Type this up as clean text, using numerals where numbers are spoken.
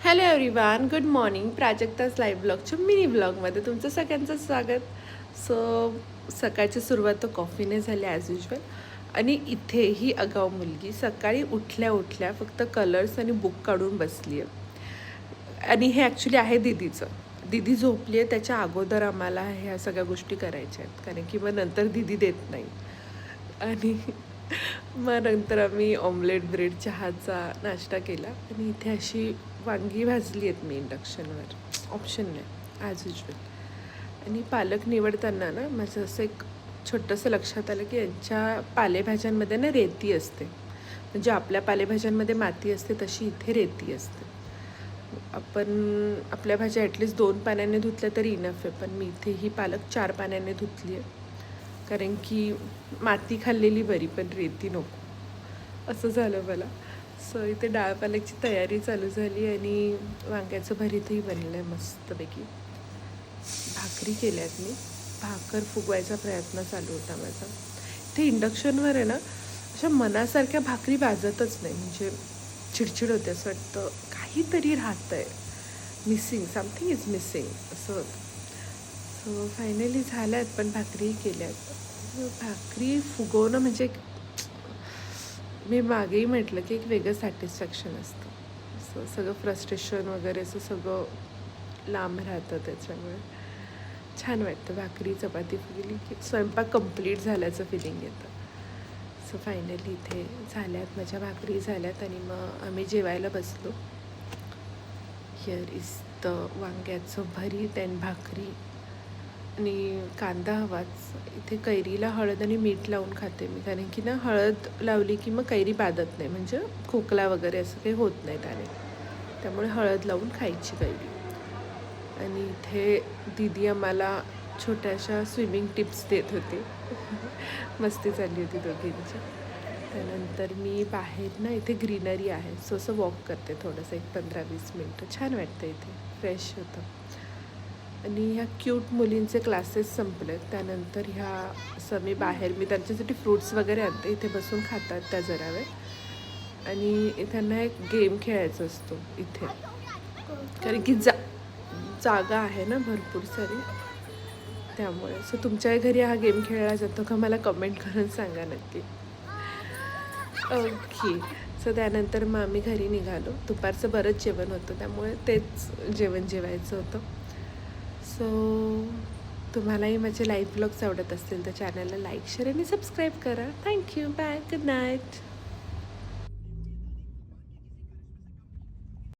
Hello everyone, good morning. प्राजक्ताच live ब्लॉगच्या mini ब्लॉगमध्ये तुमचं सगळ्यांचं स्वागत. सो सकाळची सुरुवात तर कॉफीने झाली ॲज युजल. आणि इथे ही आगाऊ मुलगी सकाळी उठल्या उठल्या फक्त कलर्स आणि बुक काढून बसली आहे. आणि हे ॲक्च्युली आहे दीदीचं. दीदी झोपली आहे त्याच्या अगोदर आम्हाला ह्या सगळ्या गोष्टी करायच्या आहेत, कारण की मग नंतर दीदी देत नाही. आणि मग नंतर आम्ही ऑमलेट ब्रेड चहाचा नाश्ता केला. आणि इथे अशी वांगी भाजली आहेत मी इंडक्शनवर, ऑप्शन नाही ॲज युजल. आणि पालक निवडताना ना माझं असं एक छोटंसं लक्षात आलं की यांच्या पालेभाज्यांमध्ये ना रेती असते. म्हणजे आपल्या पालेभाज्यांमध्ये माती असते तशी इथे रेती असते. आपण आपल्या भाज्या ॲटलिस्ट 2 पाण्याने धुतल्या तरी इनफ आहे, पण मी इथे ही पालक 4 पाण्याने धुतली आहे, कारण की माती खाल्लेली बरी पण रेती नको असं झालं मला. सो इथे डाळ पालकची तयारी चालू झाली आणि वांग्याचं भरीतही बनलं आहे मस्तपैकी. भाकरी केल्यात मी. भाकर फुगवायचा प्रयत्न चालू होता माझा. इथे इंडक्शनवर आहे ना अशा मनासारख्या भाकरी भाजतच नाही, म्हणजे चिडचिड होते. असं वाटतं काहीतरी राहतं आहे, मिसिंग, समथिंग इज मिसिंग असं होतं. सो फायनली झाल्यात, पण भाकरीही केल्यात. भाकरी फुगवणं म्हणजे मी मागेही म्हटलं की एक वेगळं सॅटिस्फॅक्शन असतं. असं सगळं फ्रस्ट्रेशन वगैरे असं सगळं लांब राहतं, त्याच्यामुळे छान वाटतं. भाकरी चपाती फुगली की स्वयंपाक कंप्लीट झाल्याचं फिलिंग येतं. सो फायनली इथे झाल्यात, माझ्या भाकरी झाल्यात आणि मग आम्ही जेवायला बसलो. हिअर इज द वांग्याचं भरीत अँड भाकरी आणि कांदा हवाच. इथे कैरीला हळद आणि मीठ लावून खाते मी, कारण की ना हळद लावली की मग कैरी बाधत नाही, म्हणजे खोकला वगैरे असं काही होत नाही त्याने. त्यामुळे हळद लावून खायची कैरी. आणि इथे दीदी आम्हाला छोट्याशा स्विमिंग टिप्स देत होती. मस्ती चालली होती दोघींची. त्यानंतर मी बाहेर ना इथे ग्रीनरी आहे, सो असं वॉक करते थोडंसं, एक 15-20 मिनटं. छान वाटतं इथे, फ्रेश होतं. आणि ह्या क्यूट मुलींचे क्लासेस संपले, त्यानंतर ह्या असं मी त्यांच्यासाठी फ्रूट्स वगैरे आणते. इथे बसून खातात त्या जरा वेळ. आणि त्यांना एक गेम खेळायचा असतो इथे, कारण की जागा आहे ना भरपूर सारी, त्यामुळे. सो तुमच्या घरी हा गेम खेळला जातो का मला कमेंट करून सांगा नक्की. ओके. सो त्यानंतर मग आम्ही घरी निघालो. दुपारचं बरंच जेवण होतं, त्यामुळे तेच जेवण जेवायचं होतं. सो तुम्हालाही माझे लाईव्ह ब्लॉग्स आवडत असतील तर चॅनलला लाईक, शेअर आणि सबस्क्राईब करा. थँक्यू. बाय. Good night.